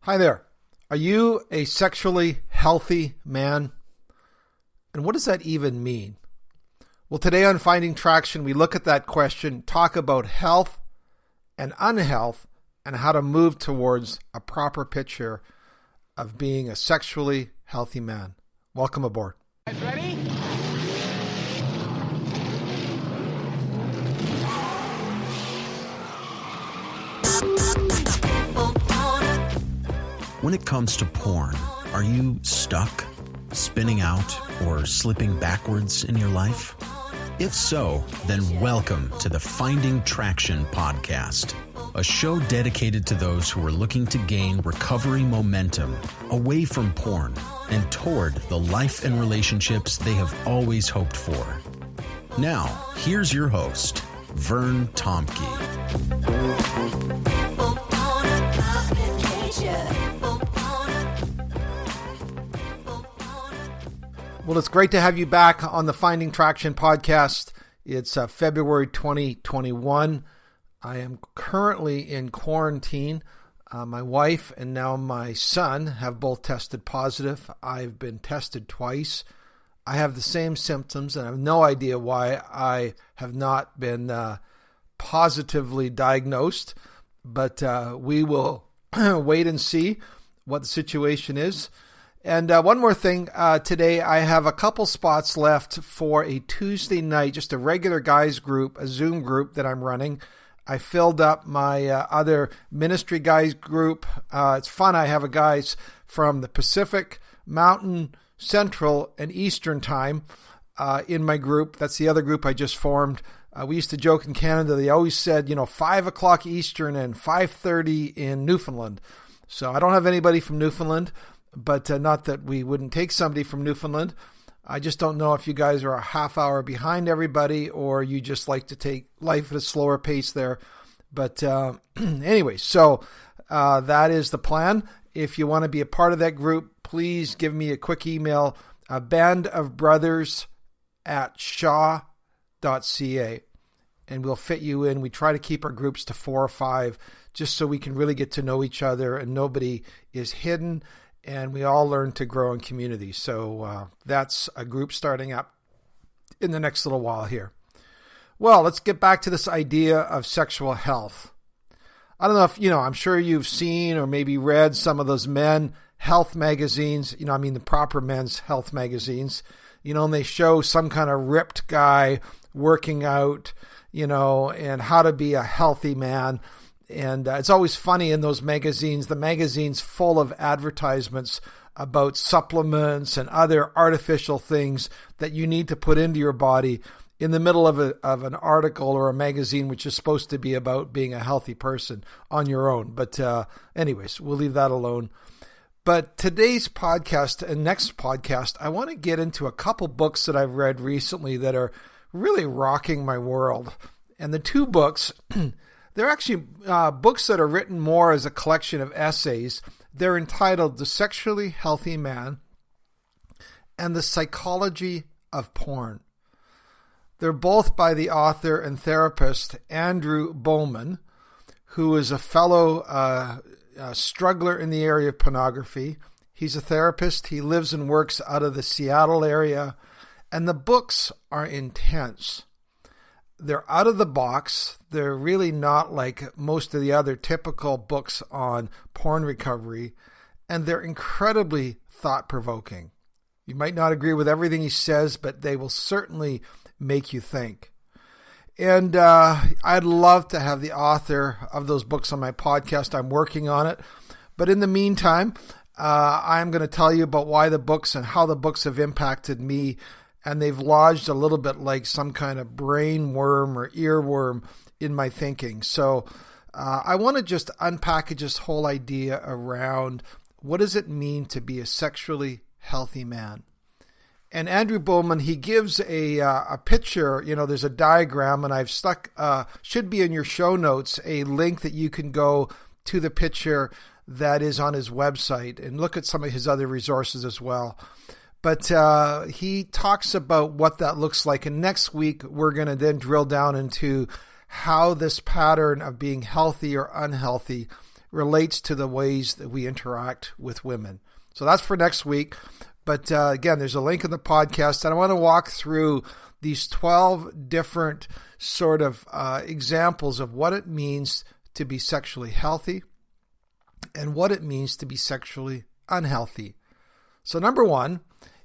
Hi there. Are you a sexually healthy man? And what does that even mean? Well, today on Finding Traction, we look at that question, talk about health and unhealth, and how to move towards a proper picture of being a sexually healthy man. Welcome aboard. Guys ready? When it comes to porn, are you stuck, spinning out, or slipping backwards in your life? If so, then welcome to the Finding Traction podcast, a show dedicated to those who are looking to gain recovery momentum away from porn and toward the life and relationships they have always hoped for. Now, here's your host, Vern Tomke. Well, it's great to have you back on the Finding Traction podcast. It's February 2021. I am currently in quarantine. My wife and now my son have both tested positive. I've been tested twice. I have the same symptoms, and I have no idea why I have not been positively diagnosed. But we will wait and see what the situation is. And one more thing, today I have a couple spots left for a Tuesday night, just a regular guys group, a Zoom group that I'm running. I filled up my other ministry guys group. It's fun. I have guys from the Pacific, Mountain, Central, and Eastern time in my group. That's the other group I just formed. We used to joke in Canada, they always said, 5 o'clock Eastern and 5:30 in Newfoundland. So I don't have anybody from Newfoundland. But not that we wouldn't take somebody from Newfoundland. I just don't know if you guys are a half hour behind everybody or you just like to take life at a slower pace there. But anyway, so that is the plan. If you want to be a part of that group, please give me a quick email, bandofbrothers@shaw.ca, and we'll fit you in. We try to keep our groups to 4 or 5 just so we can really get to know each other and nobody is hidden. And we all learn to grow in community. So that's a group starting up in the next little while here. Well, let's get back to this idea of sexual health. I don't know if, I'm sure you've seen or maybe read some of those men health magazines, the proper men's health magazines, and they show some kind of ripped guy working out, and how to be a healthy man. And it's always funny in those magazines, the magazine's full of advertisements about supplements and other artificial things that you need to put into your body in the middle of an article or a magazine which is supposed to be about being a healthy person on your own. But anyways, we'll leave that alone. But today's podcast and next podcast, I want to get into a couple books that I've read recently that are really rocking my world. And the two books... They're actually books that are written more as a collection of essays. They're entitled The Sexually Healthy Man and The Psychology of Porn. They're both by the author and therapist Andrew Bauman, who is a fellow struggler in the area of pornography. He's a therapist. He lives and works out of the Seattle area. And the books are intense. They're out of the box. They're really not like most of the other typical books on porn recovery, and they're incredibly thought-provoking. You might not agree with everything he says, but they will certainly make you think. And I'd love to have the author of those books on my podcast. I'm working on it. But in the meantime, I'm going to tell you about why the books and how the books have impacted me. And they've lodged a little bit like some kind of brain worm or earworm in my thinking. So I want to just unpackage this whole idea around what does it mean to be a sexually healthy man. And Andrew Bauman, he gives a picture, there's a diagram, and I've stuck, should be in your show notes, a link that you can go to the picture that is on his website and look at some of his other resources as well. But he talks about what that looks like. And next week, we're going to then drill down into how this pattern of being healthy or unhealthy relates to the ways that we interact with women. So that's for next week. But again, there's a link in the podcast, and I want to walk through these 12 different sort of examples of what it means to be sexually healthy and what it means to be sexually unhealthy. So number one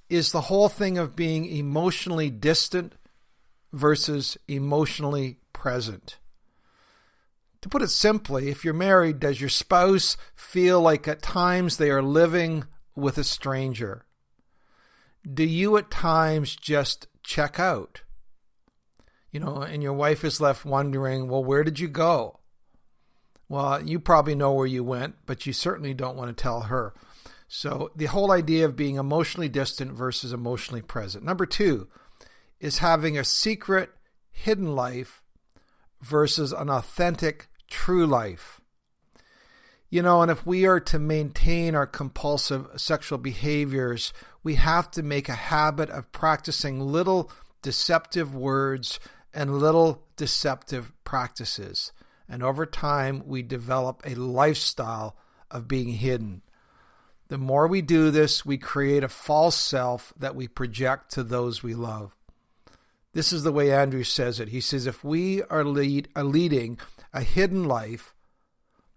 is the whole thing of being emotionally distant versus emotionally present. To put it simply, if you're married, does your spouse feel like at times they are living with a stranger? Do you at times just check out? And your wife is left wondering, well, where did you go? Well, you probably know where you went, but you certainly don't want to tell her. So the whole idea of being emotionally distant versus emotionally present. Number two is having a secret, hidden life versus an authentic, true life. And if we are to maintain our compulsive sexual behaviors, we have to make a habit of practicing little deceptive words and little deceptive practices. And over time, we develop a lifestyle of being hidden. The more we do this, we create a false self that we project to those we love. This is the way Andrew says it. He says, if we are leading a hidden life,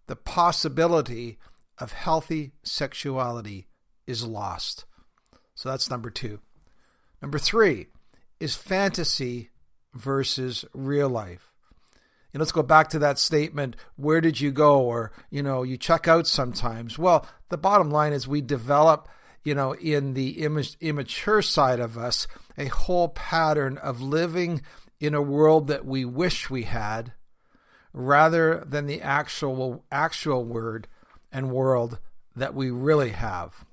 the possibility of healthy sexuality is lost. So that's number two. Number three is fantasy versus real life. Let's go back to that statement, where did you go? Or, you check out sometimes. Well, the bottom line is we develop, in the immature side of us, a whole pattern of living in a world that we wish we had rather than the actual word and world that we really have.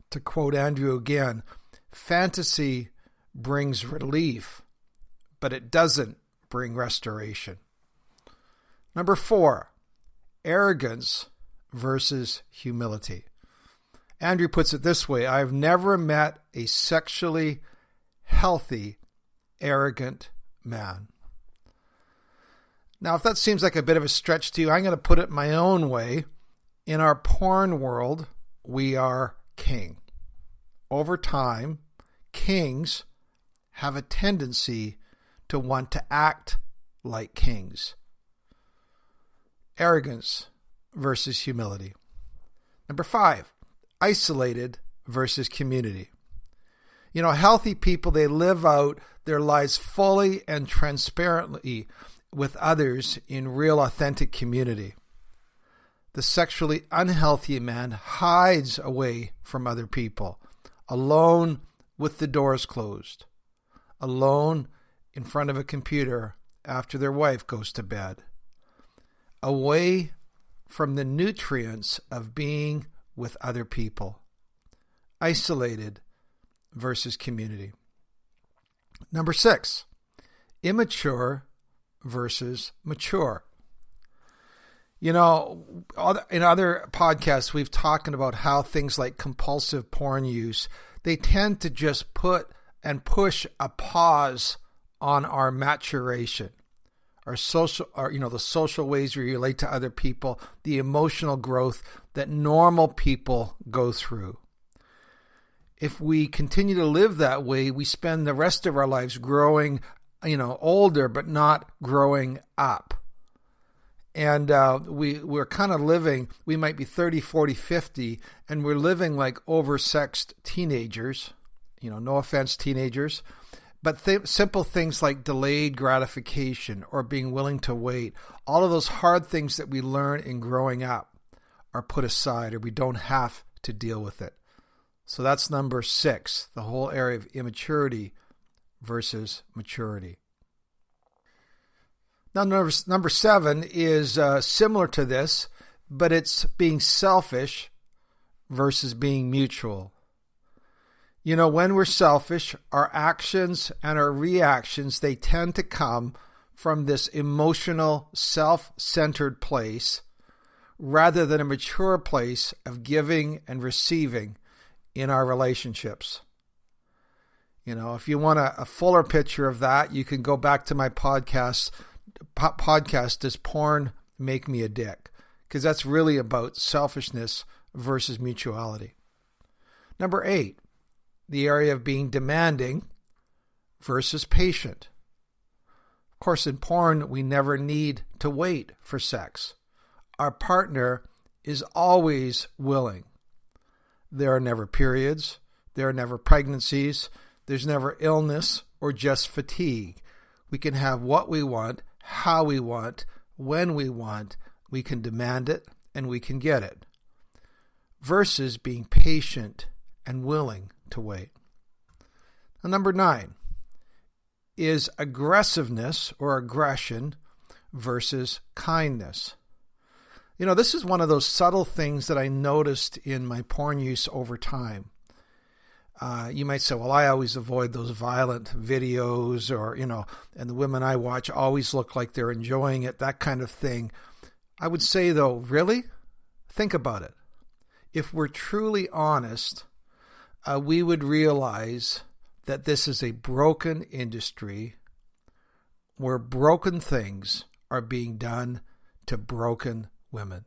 To quote Andrew again, fantasy brings relief, but it doesn't bring restoration. Number four, arrogance versus humility. Andrew puts it this way, I've never met a sexually healthy, arrogant man. Now, if that seems like a bit of a stretch to you, I'm going to put it my own way. In our porn world, we are king. Over time, kings have a tendency to want to act like kings. Arrogance versus humility. Number five, isolated versus community. Healthy people, they live out their lives fully and transparently with others in real authentic community. The sexually unhealthy man hides away from other people, alone with the doors closed, alone in front of a computer after their wife goes to bed, away from the nutrients of being with other people. Isolated versus community. Number six, immature versus mature. In other podcasts, we've talked about how things like compulsive porn use, they tend to just put and push a pause on our maturation, the social ways we relate to other people, the emotional growth that normal people go through. If we continue to live that way, we spend the rest of our lives growing, older, but not growing up. And we're kind of living, we might be 30, 40, 50, and we're living like oversexed teenagers, no offense, teenagers, but simple things like delayed gratification or being willing to wait, all of those hard things that we learn in growing up are put aside, or we don't have to deal with it. So that's number six, the whole area of immaturity versus maturity. Now, number seven is similar to this, but it's being selfish versus being mutual. When we're selfish, our actions and our reactions, they tend to come from this emotional, self-centered place rather than a mature place of giving and receiving in our relationships. If you want a fuller picture of that, you can go back to my podcast, Does Porn Make Me a Dick? because that's really about selfishness versus mutuality. Number 8, the area of being demanding versus patient. Of course, in porn, we never need to wait for sex. Our partner is always willing. There are never periods. There are never pregnancies. There's never illness or just fatigue. We can have what we want, how we want, when we want. We can demand it and we can get it. Versus being patient and willing to wait. Now, number 9 is aggressiveness or aggression versus kindness. This is one of those subtle things that I noticed in my porn use over time. You might say, well, I always avoid those violent videos or, and the women I watch always look like they're enjoying it, that kind of thing. I would say, though, really? Think about it. If we're truly honest, we would realize that this is a broken industry where broken things are being done to broken women.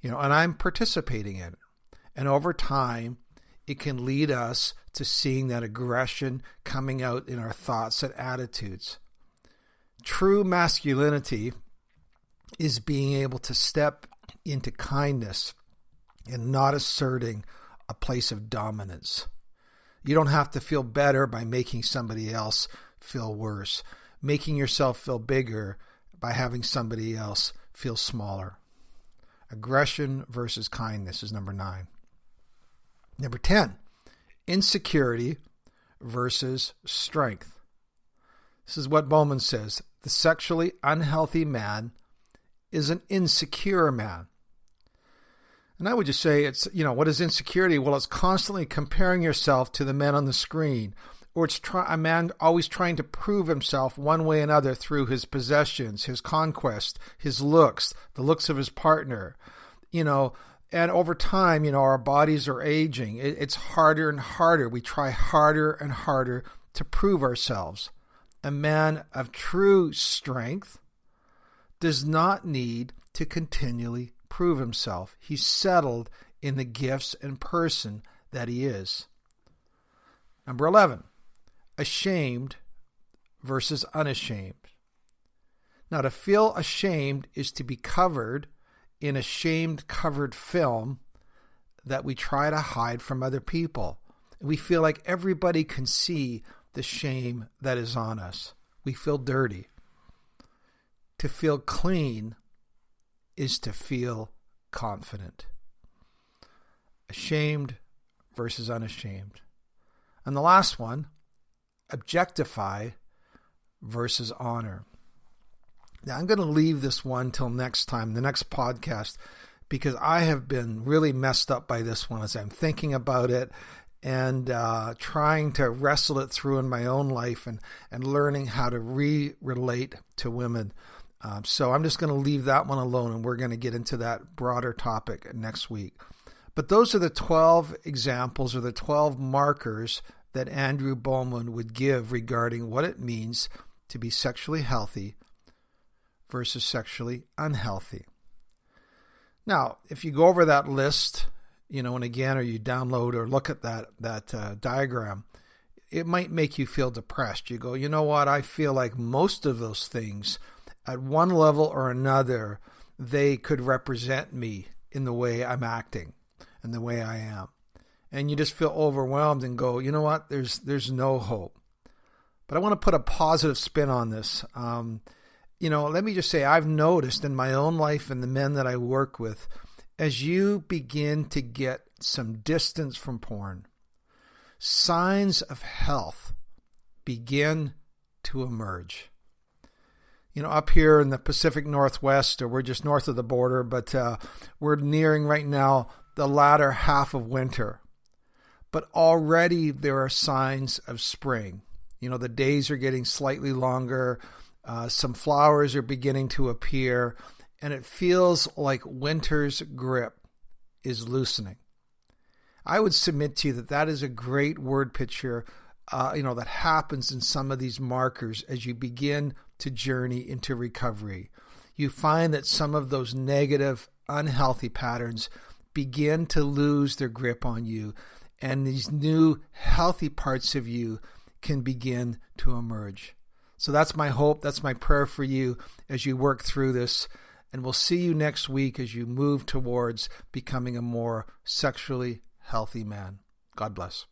And I'm participating in it. And over time, it can lead us to seeing that aggression coming out in our thoughts and attitudes. True masculinity is being able to step into kindness and not asserting a place of dominance. You don't have to feel better by making somebody else feel worse. Making yourself feel bigger by having somebody else feel smaller. Aggression versus kindness is number 9. Number 10, insecurity versus strength. This is what Bauman says. The sexually unhealthy man is an insecure man. And I would just say it's, what is insecurity? Well, it's constantly comparing yourself to the men on the screen. Or it's a man always trying to prove himself one way or another through his possessions, his conquest, his looks, the looks of his partner. And over time, our bodies are aging. It's harder and harder. We try harder and harder to prove ourselves. A man of true strength does not need to continually prove himself. He's settled in the gifts and person that he is. Number 11, ashamed versus unashamed. Now, to feel ashamed is to be covered in a shame-covered film that we try to hide from other people. We feel like everybody can see the shame that is on us. We feel dirty. To feel clean is to feel confident. Ashamed versus unashamed. And the last one, objectify versus honor. Now, I'm going to leave this one till next time, the next podcast, because I have been really messed up by this one as I'm thinking about it and trying to wrestle it through in my own life and learning how to relate to women. So I'm just going to leave that one alone, and we're going to get into that broader topic next week. But those are the 12 examples or the 12 markers that Andrew Bauman would give regarding what it means to be sexually healthy versus sexually unhealthy. Now, if you go over that list, and again, or you download or look at that diagram, it might make you feel depressed. You go, you know what? I feel like most of those things, at one level or another, they could represent me in the way I'm acting and the way I am. And you just feel overwhelmed and go, you know what? There's no hope. But I want to put a positive spin on this. Let me just say, I've noticed in my own life and the men that I work with, as you begin to get some distance from porn, signs of health begin to emerge. Up here in the Pacific Northwest, or we're just north of the border, but we're nearing right now the latter half of winter. But already there are signs of spring. The days are getting slightly longer. Some flowers are beginning to appear, and it feels like winter's grip is loosening. I would submit to you that is a great word picture, that happens in some of these markers as you begin to journey into recovery. you find that some of those negative, unhealthy patterns begin to lose their grip on you, and these new healthy parts of you can begin to emerge. So that's my hope. That's my prayer for you as you work through this. And we'll see you next week as you move towards becoming a more sexually healthy man. God bless.